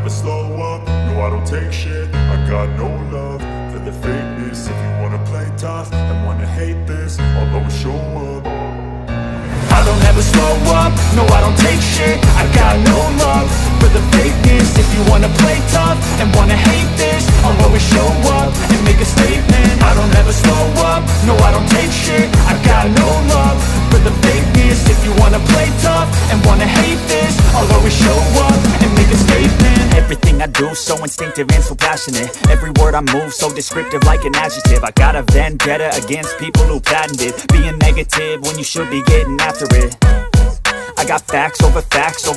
never slow up, no I don't take shit. I got no love for the fakeness. If you wanna play tough and wanna hate this, I'll always show up. I don't ever slow up, no I don't take shit. I got no love for the fakeness. If you wanna play tough and wanna hate this, I'll always show up and make a statement. I don't ever slow up, no I don't take shit. I got no love for the fakeness. If you wanna play tough and wanna hate this, I'll always show up and make a statement. Everything I do so instinctive and so passionate. Every word I move so descriptive like an adjective. I got a vendetta against people who patented being negative when you should be getting after it. I got facts over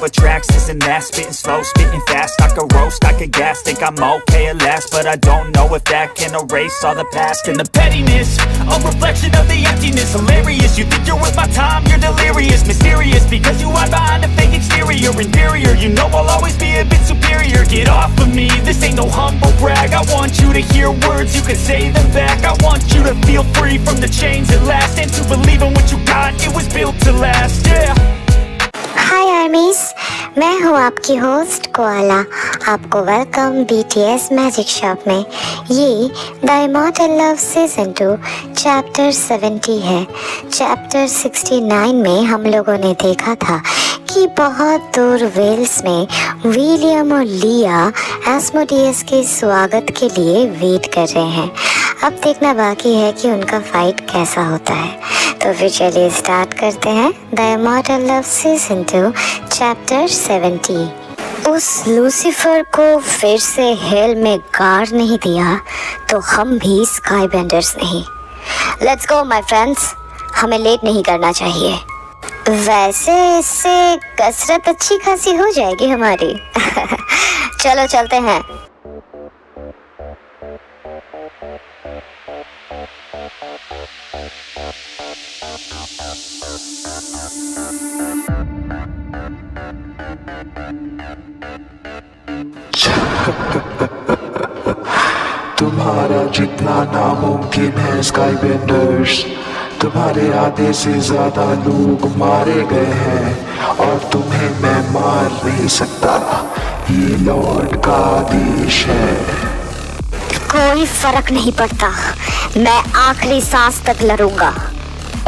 tracks, this and that. Spitting slow, spitting fast. I could roast, I could gas. Think I'm okay at last, but I don't know if that can erase all the past. And the pettiness, a reflection of the emptiness. Hilarious, you think you're worth my time, you're delirious. Mysterious, because you hide behind a fake exterior. Inferior, you know I'll always be a bit superior. Get off of me, this ain't no humble brag. I want you to hear words, you can say them back. I want you to feel free from the chains at last, and to believe in what you got, it was built to last, yeah. हाय आर्मीज, मैं हूँ आपकी host koala. आपको welcome BTS magic shop में। ये the immortal love season 2 chapter 70 है। Chapter 69 में हम लोगों ने देखा था कि बहुत दूर वेल्स में विलियम और लिया एस्मोडियस के स्वागत के लिए वेट कर रहे हैं। अब देखना बाकी है कि उनका फाइट कैसा होता है। तो फिर चलिए स्टार्ट करते हैं the immortal love season 2 chapter 70। उस लूसीफर को फिर से हेल में गाड़ नहीं दिया तो हम भी स्काई बेंडर्स नहीं। लेट्स गो माय फ्रेंड्स, हमें लेट नहीं करना चाहिए। वैसे इससे कसरत अच्छी खासी हो जाएगी हमारी। चलो चलते हैं। तुम्हारा जितना नामुमकिन है स्काई बेंडर्स, तुम्हारे आधे से ज्यादा लोग मारे गए हैं और तुम्हें मैं मार नहीं सकता। ये लॉर्ड का आदेश है। कोई फर्क नहीं पड़ता, मैं आखिरी सांस तक लड़ूंगा।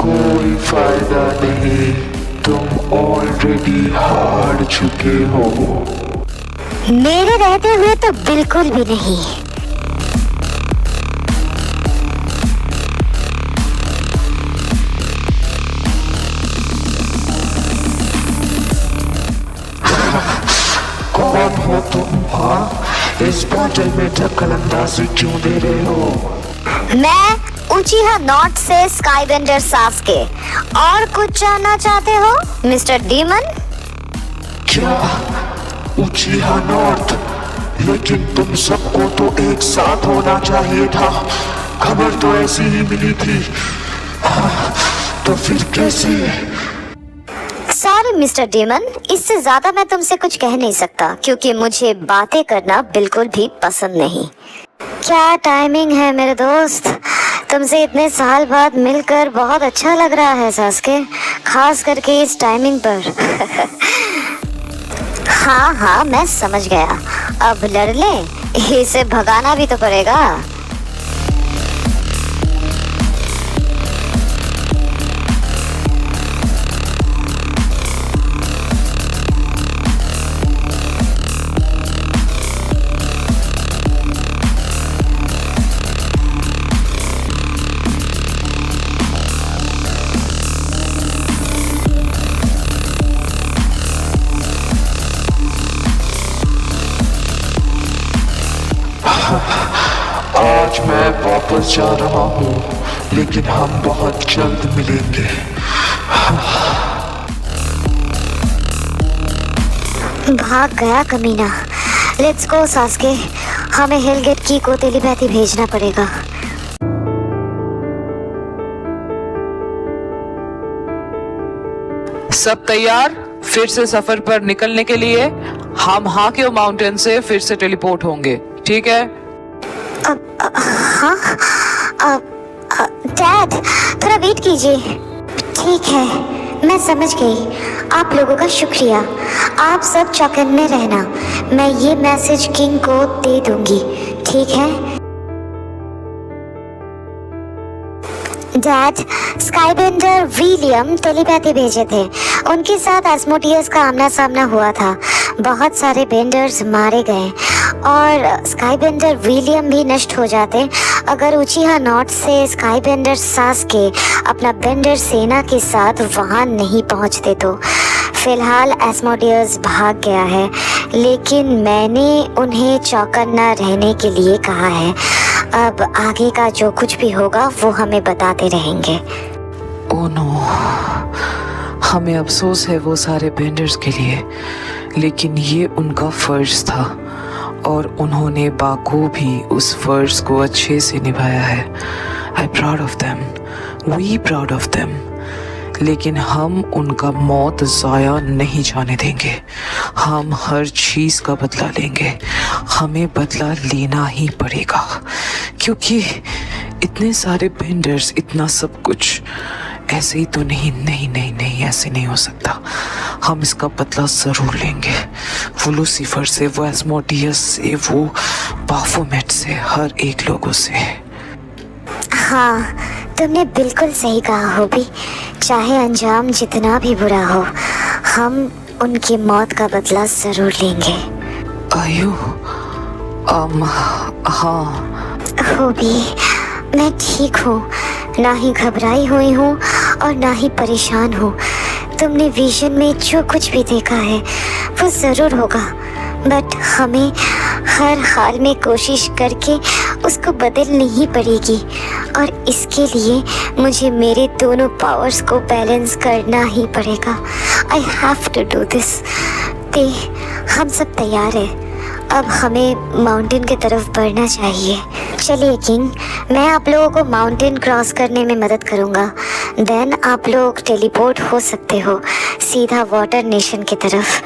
कोई फायदा नहीं, तुम ऑलरेडी हार चुके हो। मेरे रहते हुए तो बिल्कुल भी नहीं। कौन हो तुम? हाँ, इस बाटल में दखल अंदाजी क्यों दे रहे हो? मैं उचिहा नॉर्थ से स्काई बेंडर सास्के। और कुछ जानना चाहते हो मिस्टर डीमन? क्या उचिहा नॉर्थ? लेकिन तुम सबको तो एक साथ होना चाहिए था। खबर तो ऐसी ही मिली थी। तो फिर कैसे? सॉरी मिस्टर डीमन, इससे ज्यादा मैं तुमसे कुछ कह नहीं सकता क्योंकि मुझे बातें करना बिल्कुल भी पसंद नहीं। क्या टाइमिंग है मेरे दोस्त, तुमसे इतने साल बाद मिलकर बहुत अच्छा लग रहा है सास्के, खास करके इस टाइमिंग पर। हाँ हाँ मैं समझ गया, अब लड़ लें, इसे भगाना भी तो पड़ेगा। आज मैं वापस जा रहा हूँ, लेकिन हम बहुत जल्द मिलेंगे। भाग गया कमीना। लेट्स गो सास्के, हमें हेलगेट की को टेलीपैथी भेजना पड़ेगा। सब तैयार? फिर से सफर पर निकलने के लिए हम हाक्यो माउंटेन से फिर से टेलीपोर्ट होंगे, ठीक है? हाँ, डैड थोड़ा वेट कीजिए। ठीक है, मैं समझ गई। आप लोगों का शुक्रिया। आप सब चौकन्ने रहना। मैं ये मैसेज किंग को दे दूंगी, ठीक है? डैड, स्काईबेंडर विलियम टेलीपैथी भेजे थे। उनके साथ एस्मोडियस का आमना सामना हुआ था। बहुत सारे बेंडर्स मारे गए और स्काईबेंडर विलियम भी नष्ट हो जाते अगर उचिहा नॉर्थ से स्काईबेंडर सास्के अपना बेंडर सेना के साथ वहां नहीं पहुंचते तो। फिलहाल एस्मोडियस भाग गया है, लेकिन मैंने उन्हें चौकन्ना रहने के लिए कहा है। अब आगे का जो कुछ भी होगा वो हमें बताते रहेंगे। ओह नो, हमें अफसोस है वो सारे बेंडर्स के लिए, लेकिन ये उनका फर्ज था और उन्होंने बाखूबी उस फर्ज को अच्छे से निभाया है। I proud of them, we proud of them. लेकिन हम उनका मौत ज़ाया नहीं जाने देंगे। हम हर चीज़ का बदला लेंगे। हमें बदला लेना ही पड़ेगा, क्योंकि इतने सारे बेंडर्स, इतना सब कुछ ऐसे ही तो नहीं नहीं नहीं नहीं, ऐसे नहीं हो सकता। हम इसका बदला ज़रूर लेंगे। वो लूसीफर से, वो एस्मोडियस से, वो बाफोमेट से, हर एक लोगों से। हाँ, तुमने बिल्कुल सही कहा होबी। चाहे अंजाम जितना भी बुरा हो, हम उनकी मौत का बदला जरूर लेंगे। आयु, हाँ होबी, मैं ठीक हूँ। ना ही घबराई हुई हूँ और ना ही परेशान हूँ। तुमने विजन में जो कुछ भी देखा है वो ज़रूर होगा, बट हमें हर हाल में कोशिश करके उसको बदलनी ही पड़ेगी और इसके लिए मुझे मेरे दोनों पावर्स को बैलेंस करना ही पड़ेगा। I have to do this. ते, हम सब तैयार हैं। अब हमें माउंटेन की तरफ बढ़ना चाहिए। चलिए किंग, मैं आप लोगों को माउंटेन क्रॉस करने में मदद करूँगा। देन आप लोग टेलीपोर्ट हो सकते हो सीधा वाटर नेशन की तरफ।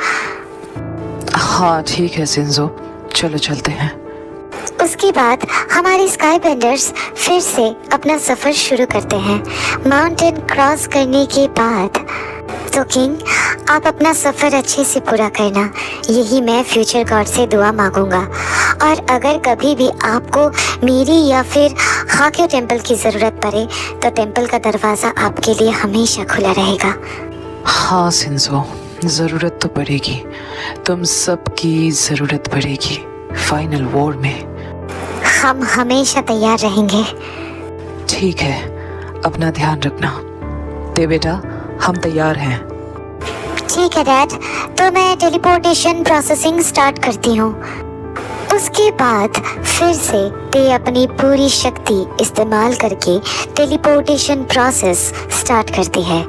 हाँ ठीक है सिंजो, चलो चलते हैं। उसके बाद हमारे स्काई बेंडर्स फिर से अपना सफर शुरू करते हैं माउंटेन क्रॉस करने के बाद। तो किंग, आप अपना सफर अच्छे से पूरा करना, यही मैं फ्यूचर गॉड से दुआ मांगूंगा। और अगर कभी भी आपको मेरी या फिर हाक्यो टेम्पल की ज़रूरत पड़े तो टेम्पल का दरवाज़ा आपके लिए हमेशा खुला रहेगा। हाँ सिंजो, ज़रूरत तो पड़ेगी, तुम सबकी ज़रूरत पड़ेगी फाइनल वॉर में। हम हमेशा तैयार रहेंगे। ठीक है, अपना ध्यान रखना। ते बेटा, हम तैयार हैं। ठीक है डैड, तो मैं टेलीपोर्टेशन प्रोसेसिंग स्टार्ट करती हूँ। उसके बाद फिर से ते अपनी पूरी शक्ति इस्तेमाल करके टेलीपोर्टेशन प्रोसेस स्टार्ट करती है।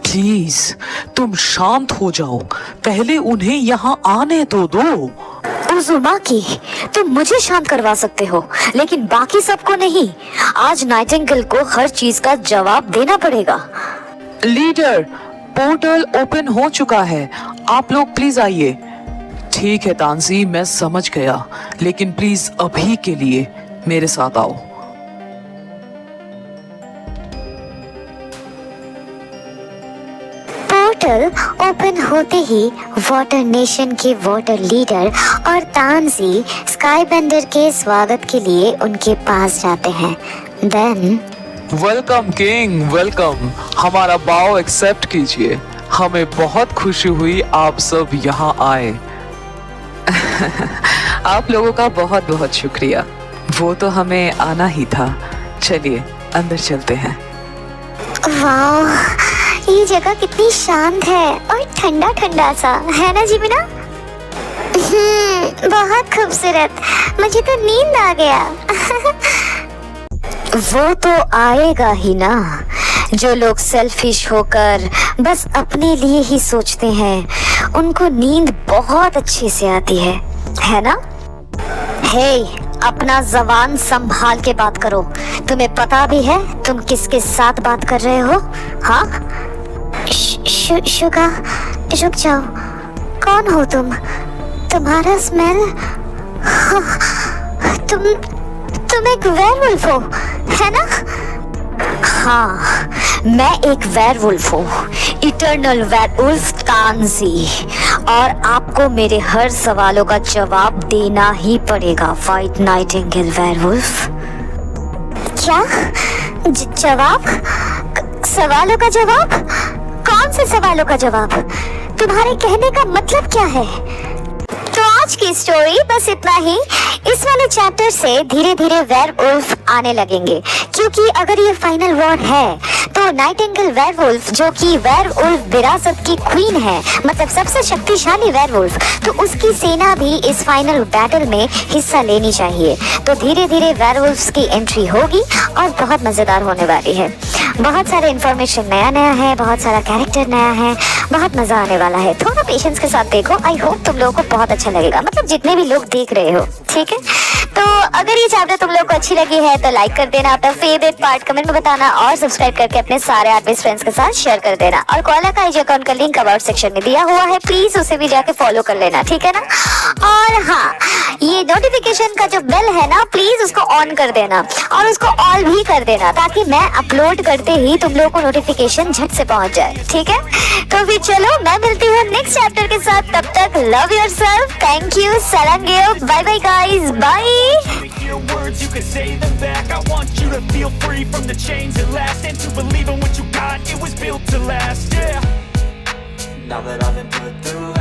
प्लीज तुम शांत हो जाओ, पहले उन्हें यहाँ आने तो दो। उज़ुमाकी, तुम मुझे शांत करवा सकते हो लेकिन बाकी सबको नहीं। आज नाइटिंगेल को हर चीज का जवाब देना पड़ेगा। लीडर, पोर्टल ओपन हो चुका है, आप लोग प्लीज आइए। ठीक है तांसी, मैं समझ गया, लेकिन प्लीज अभी के लिए मेरे साथ आओ। पोर्टल ओपन होते ही वाटर नेशन के वाटर लीडर और तांजी स्काईबेंडर के स्वागत के लिए उनके पास जाते हैं। Than welcome king, welcome. हमारा बाव एक्सेप्ट कीजिए। हमें बहुत खुशी हुई आप सब यहाँ आए। आप लोगों का बहुत बहुत शुक्रिया। वो तो हमें आना ही था। चलिए अंदर चलते हैं। वाह, ये जगह कितनी शांत है और ठंडा ठंडा सा है ना जिमिना? बहुत खूबसूरत। मुझे तो नींद आ गया। वो तो आएगा ही ना। जो लोग सेल्फिश होकर बस अपने लिए ही सोचते हैं उनको नींद बहुत अच्छे से आती है ना? हे, अपना जबान संभाल के बात करो। तुम्हें पता भी है तुम किसके साथ बात कर रहे हो? हाँ, शुगा, रुक जाओ। कौन हो तुम? तुम्हारा स्मेल, तुम एक वेयरवुल्फ हो, है ना? हाँ, मैं एक वेयरवुल्फ हूँ, इटर्नल वेयरवुल्फ तानजी, और आपको मेरे हर सवालों का जवाब देना ही पड़ेगा, व्हाइट नाइटिंगेल वेयरवुल्फ। क्या जवाब? सवालों का जवाब? कौन से सवालों का जवाब? तुम्हारे कहने का मतलब क्या है? तो आज की स्टोरी बस इतना ही। इस वाले चैप्टर से धीरे धीरे वेयरवुल्फ आने लगेंगे, क्योंकि अगर ये फाइनल वॉर है तो नाइटिंगेल वेयरवुल्फ, जो कि वेयरवुल्फ विरासत की क्वीन है, मतलब सबसे शक्तिशाली वेयरवुल्फ, तो उसकी सेना भी इस फाइनल बैटल में हिस्सा लेनी चाहिए। तो धीरे धीरे वेयरवुल्फ्स की एंट्री होगी और बहुत मजेदार होने वाली है। बहुत सारे इन्फॉर्मेशन नया है, बहुत सारा कैरेक्टर नया है, बहुत मजा आने वाला है। थोड़ा पेशेंस के साथ देखो, आई होप तुम लोगों को बहुत अच्छा लगेगा, मतलब जितने भी लोग देख रहे हो, ठीक है? तो अगर ये चैप्टर तुम लोग को अच्छी लगी है तो लाइक कर देना, अपना फेवरेट पार्ट कमेंट में बताना, और सब्सक्राइब करके अपने सारे आर्टिस्ट फ्रेंड्स के साथ शेयर कर देना। और कोआला का आईजी अकाउंट का लिंक अबाउट सेक्शन में दिया हुआ है, प्लीज उसे भी जाके फॉलो कर लेना, ठीक है ना? और हाँ, ये नोटिफिकेशन का जो बेल है ना, प्लीज उसको ऑन कर देना और उसको ऑल भी कर देना, ताकि मैं अपलोड करते ही तुम लोगों को नोटिफिकेशन झट से पहुंच जाए, ठीक है? तो फिर चलो, मैं मिलती हूँ नेक्स्ट चैप्टर के साथ। तब तक लव योरसेल्फ, थैंक यू, सलाम गियो, bye bye guys, bye. Your words, you can say them back. I want you to feel free from the chains that last, and to believe in what you got, it was built to last, yeah. Now that I've been put through